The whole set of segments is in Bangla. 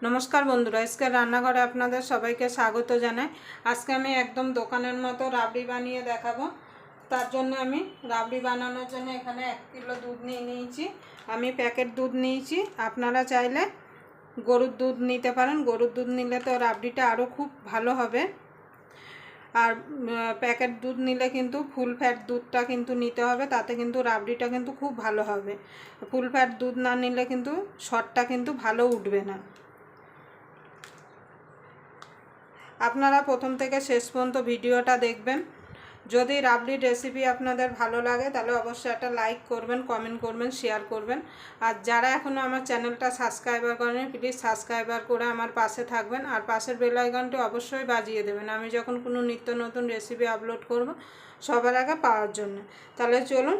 नमस्कार बंधुरा आजके रान्नाघरे आपनादेर सबाइके स्वागत जानाई। आज के आमी एकदम दोकानेर मतो राबड़ी बानिये देखाबो। तार जोन्नो आमी राबड़ी बानानोर जोन्नो एखाने 1 किलो दूध निये नियेछि। आमी पैकेट दूध नियेछि, आपनारा चाइले गरुर दूध निते पारेन। गरुर दूध निले तो राबड़ीटा आरो खूब भालो होबे। और पैकेट दूध निले किन्तु फुल फैट दूधटा किन्तु निते होबे, ताते किन्तु राबड़ीटा किन्तु खूब भालो होबे। फुल फैट दूध ना निले किन्तु शटटा किन्तु भालो उठबे ना। আপনারা প্রথম থেকে শেষ পর্যন্ত ভিডিওটা দেখবেন। যদি রাবড়ির রেসিপি আপনাদের ভালো লাগে তাহলে অবশ্যই একটা লাইক করবেন, কমেন্ট করবেন, শেয়ার করবেন। আর যারা এখনো আমার চ্যানেলটা সাবস্ক্রাইবার করেনি প্লিজ সাবস্ক্রাইবার করে আমার পাশে থাকবেন। আর পাশের বেল আইকনটি অবশ্যই বাজিয়ে দেবেন আমি যখন কোনো নিত্য নতুন রেসিপি আপলোড করব সবার আগে পাওয়ার জন্য। তাহলে চলুন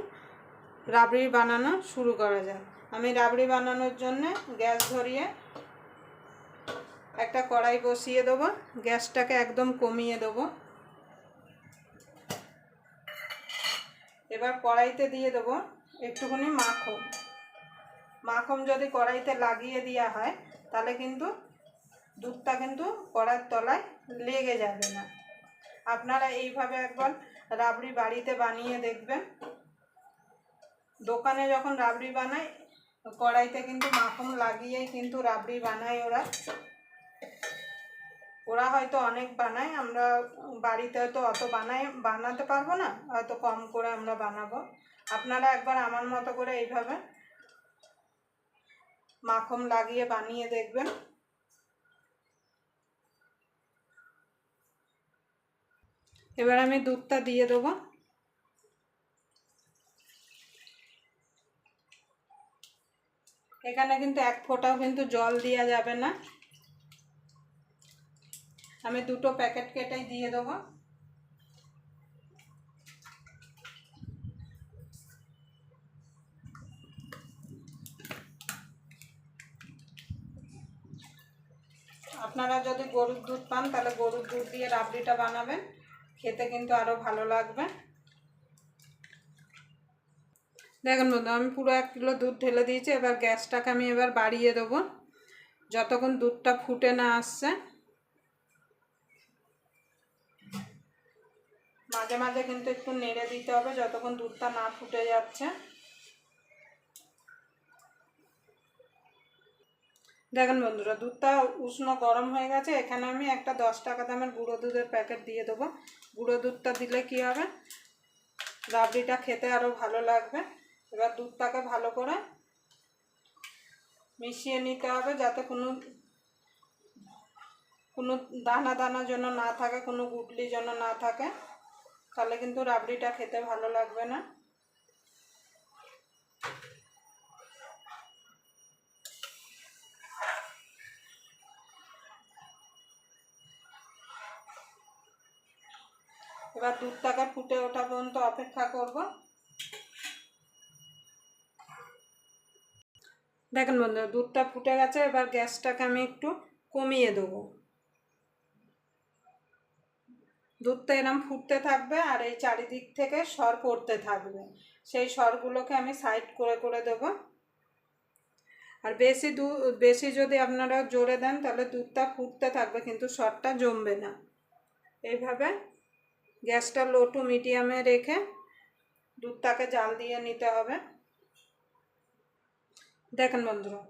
রাবড়ি বানানো শুরু করা যাক। আমি রাবড়ি বানানোর জন্য গ্যাস ধরিয়ে একটা কড়াই বসিয়ে দেবো। গ্যাসটাকে একদম কমিয়ে দেবো। এবার কড়াইতে দিয়ে দেবো একটুখানি মাখন। মাখন যদি কড়াইতে লাগিয়ে দেওয়া হয় তাহলে কিন্তু দুধটা কিন্তু কড়াইয়ের তলায় লেগে যাবে না। আপনারা এইভাবে একবার রাবড়ি বাড়িতে বানিয়ে দেখবেন। দোকানে যখন রাবড়ি বানায় কড়াইতে কিন্তু মাখন লাগিয়েই কিন্তু রাবড়ি বানায় ওরা হয়তো অনেক বানায়, আমরা বাড়িতে তো অত বানাতে পারবো না, হয়তো কম করে আমরা বানাবো। আপনারা একবার আমার মতো করে এইভাবে মাখন লাগিয়ে বানিয়ে দেখবেন। এবার আমি দুধটা দিয়ে দেবো। এখানে কিন্তু এক ফোঁটাও কিন্তু জল দেওয়া যাবে না। আমি দুটো প্যাকেট কেটেই দিয়ে দেবো। আপনারা যদি গরুর দুধ পান তাহলে গরুর দুধ দিয়ে রাবড়িটা বানাবেন, খেতে কিন্তু আরও ভালো লাগবে। দেখুন বন্ধু আমি পুরো 1 কিলো দুধ ঢেলে দিয়েছি। এবার গ্যাসটাকে আমি এবার বাড়িয়ে দেবো যতক্ষণ দুধটা ফুটে না আসছে। মাঝে মাঝে কিন্তু একটু নেড়ে দিতে হবে যতক্ষণ দুধটা না ফুটে যাচ্ছে। দেখুন বন্ধুরা দুধটা উষ্ণ গরম হয়ে গেছে। এখানে আমি একটা 10 টাকা দামের গুঁড়ো দুধের প্যাকেট দিয়ে দেবো। গুঁড়ো দুধটা দিলে কি হবে, রাবড়িটা খেতে আরও ভালো লাগবে। এবার দুধটাকে ভালো করে মিশিয়ে নিতে হবে যাতে কোনো দানা দানা যেন না থাকে, কোনো গুটলি যেন না থাকে, তাহলে কিন্তু রাবড়িটা খেতে ভালো লাগবে না। এবার দুধটাকে ফুটে ওঠা পর্যন্ত অপেক্ষা করব। দেখুন বন্ধুরা দুধটা ফুটে গেছে। এবার গ্যাসটাকে আমি একটু কমিয়ে দেবো। দুধটা এরকম ফুটতে থাকবে আর এই চারিদিক থেকে সর পড়তে থাকবে। সেই সরগুলোকে আমি সাইড করে করে দেবো। আর বেশি যদি আপনারা জোরে দেন তাহলে দুধটা ফুটতে থাকবে কিন্তু সরটা জমবে না। এইভাবে গ্যাসটা লো টু মিডিয়ামে রেখে দুধটাকে জাল দিয়ে নিতে হবে। দেখেন বন্ধুরা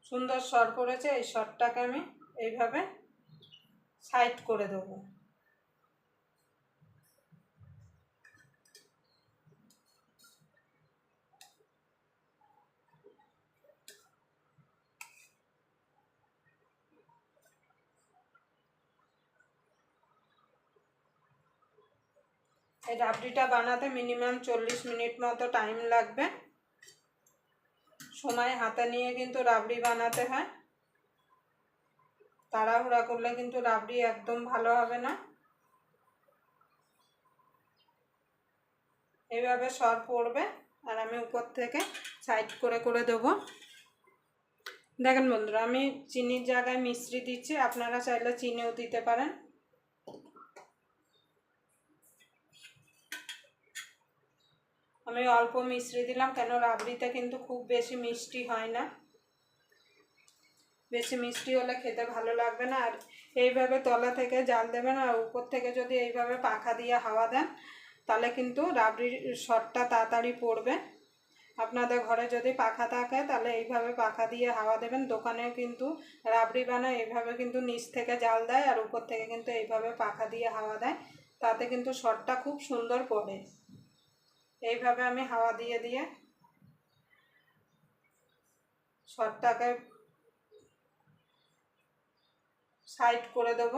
সুন্দর সর পড়েছে। এই সরটাকে আমি এইভাবে সাইড করে দেবো। এই রাবড়িটা বানাতে মিনিমাম 40 মিনিট মতো টাইম লাগবে। সময় হাতে নিয়ে কিন্তু রাবড়ি বানাতে হয়, তাড়াহুড়া করলে কিন্তু রাবড়ি একদম ভালো হবে না। এইভাবে সর পড়বে আর আমি উপর থেকে সাইড করে করে দেবো। দেখেন বন্ধুরা আমি চিনির জায়গায় মিশ্রি দিচ্ছি, আপনারা চাইলে চিনিও দিতে পারেন। আমি অল্প মিশ্রি দিলাম কেন রাবড়িতে কিন্তু খুব বেশি মিষ্টি হয় না। বেশি মিষ্টি হলে খেতে ভালো লাগবে না। আর এইভাবে তলা থেকে জাল দেবেন, আর উপর থেকে যদি এইভাবে পাখা দিয়ে হাওয়া দেন তাহলে কিন্তু রাবড়ির সরটা তাড়াতাড়ি পড়বে। আপনাদের ঘরে যদি পাখা থাকে তাহলে এইভাবে পাখা দিয়ে হাওয়া দেবেন। দোকানেও কিন্তু রাবড়ি বানায় এইভাবে, কিন্তু নিচ থেকে জাল দেয় আর উপর থেকে কিন্তু এইভাবে পাখা দিয়ে হাওয়া দেয়, তাতে কিন্তু সরটা খুব সুন্দর পড়ে। এইভাবে আমি হাওয়া দিয়ে দিয়ে সরটাকে সাইড করে দেব।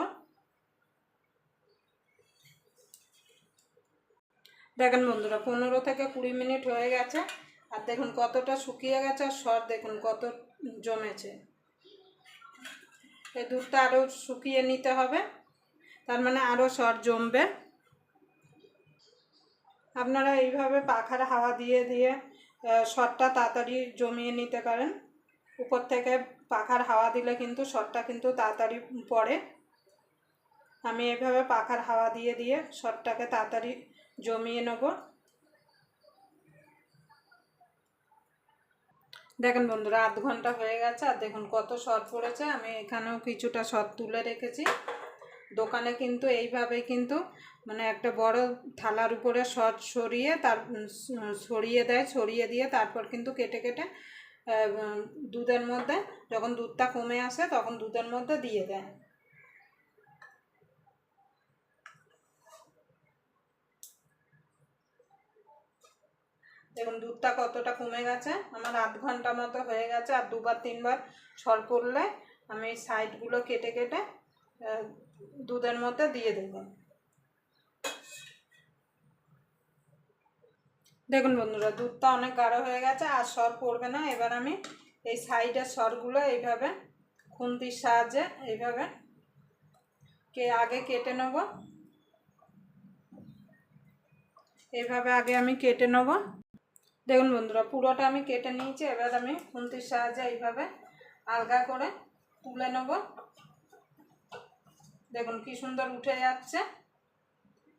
দেখেন বন্ধুরা 15 থেকে 20 মিনিট হয়ে গেছে, আর দেখুন কতটা শুকিয়ে গেছে, আর সর দেখুন কত জমেছে। এই দুধটা আরও শুকিয়ে নিতে হবে, তার মানে আরও সর জমবে। আপনারা এইভাবে পাখার হাওয়া দিয়ে দিয়ে সরটা তাড়াতাড়ি জমিয়ে নিতে পারেন। উপর থেকে পাখার হাওয়া দিলে কিন্তু সরটা কিন্তু তাড়াতাড়ি পড়ে। আমি এইভাবে পাখার হাওয়া দিয়ে দিয়ে সরটাকে তাড়াতাড়ি জমিয়ে নেব। দেখেন বন্ধুরা আধ ঘন্টা হয়ে গেছে, আর দেখুন কত সর পড়েছে। আমি এখানেও কিছুটা সর তুলে রেখেছি। দোকানে কিন্তু এইভাবে কিন্তু মানে একটা বড় থালার উপরে সর সরিয়ে ছড়িয়ে দেয়, ছড়িয়ে দিয়ে তারপর কিন্তু কেটে কেটে দুধের মধ্যে, যখন দুধটা কমে আসে তখন দুধের মধ্যে দিয়ে দেয়। দেখুন দুধটা কতটা কমে গেছে। আমার আধ ঘন্টা মতো হয়ে গেছে, আর 2-3 বার সর পড়লে আমি সাইডগুলো কেটে কেটে দুধের মধ্যে দিয়ে দেব। দেখুন বন্ধুরা দুধটা অনেক গাঢ় হয়ে গেছে, আর সর পড়বে না। এবার আমি এই সাইডের সরগুলো এইভাবে খুন্তির সাহায্যে এইভাবে আগে কেটে নেব। এইভাবে আগে আমি কেটে নেব। দেখুন বন্ধুরা পুরোটা আমি কেটে নিয়েছি। এবার আমি খুন্তির সাহায্যে এইভাবে আলগা করে তুলে নেব। দেখুন কি সুন্দর উঠে যাচ্ছে।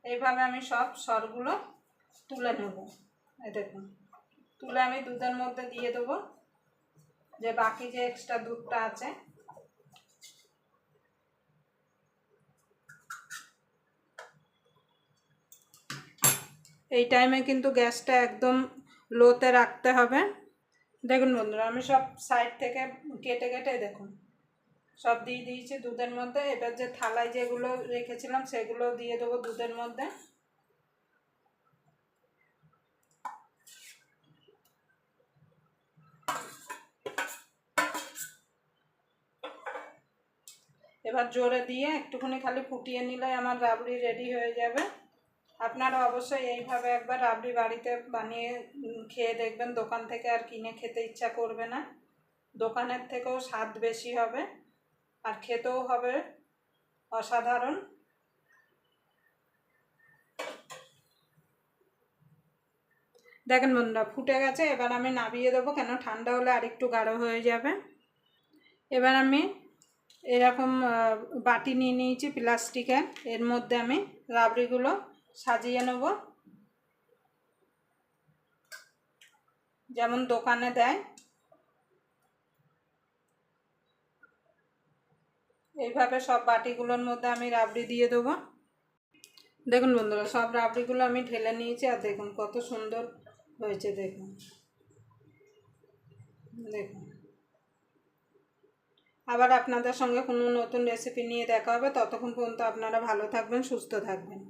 এইভাবে আমি সব সরগুলো তুলে নেব। এই দেখুন তুলে আমি দুধের মধ্যে দিয়ে দেবো, যে বাকি যে এক্সট্রা দুধটা আছে। এই টাইমে কিন্তু গ্যাসটা একদম লোতে রাখতে হবে। দেখুন বন্ধুরা আমি সব সাইড থেকে কেটে কেটে দেখুন সব দিয়ে দিয়েছি দুধের মধ্যে। এবার যে থালায় যেগুলো রেখেছিলাম সেগুলো দিয়ে দেবো দুধের মধ্যে। এবার জোরে দিয়ে একটুখানি খালি ফুটিয়ে নিলে আমার রাবড়ি রেডি হয়ে যাবে। আপনারা অবশ্যই এইভাবে একবার রাবড়ি বাড়িতে বানিয়ে খেয়ে দেখবেন। দোকান থেকে আর কিনে খেতে ইচ্ছা করবে না। দোকানের থেকেও স্বাদ বেশি হবে, আর খেতেও হবে অসাধারণ। দেখেন বন্ধুরা ফুটে গেছে। এবার আমি নামিয়ে দেবো, কেন ঠান্ডা হলে আরেকটু গাঢ় হয়ে যাবে। এবার আমি এরকম বাটি নিয়ে নিয়েছি প্লাস্টিকের, এর মধ্যে আমি রাবড়িগুলো সাজিয়ে নেব যেমন দোকানে দেয়। এইভাবে সব বাটিগুলোর মধ্যে আমি রাবড়ি দিয়ে দেবো। দেখুন বন্ধুরা সব রাবড়িগুলো আমি ঢেলে নিয়েছি, আর দেখুন কত সুন্দর হয়েছে। দেখুন দেখুন আবার আপনাদের সঙ্গে কোনো নতুন রেসিপি নিয়ে দেখা হবে। ততক্ষণ পর্যন্ত আপনারা ভালো থাকবেন, সুস্থ থাকবেন।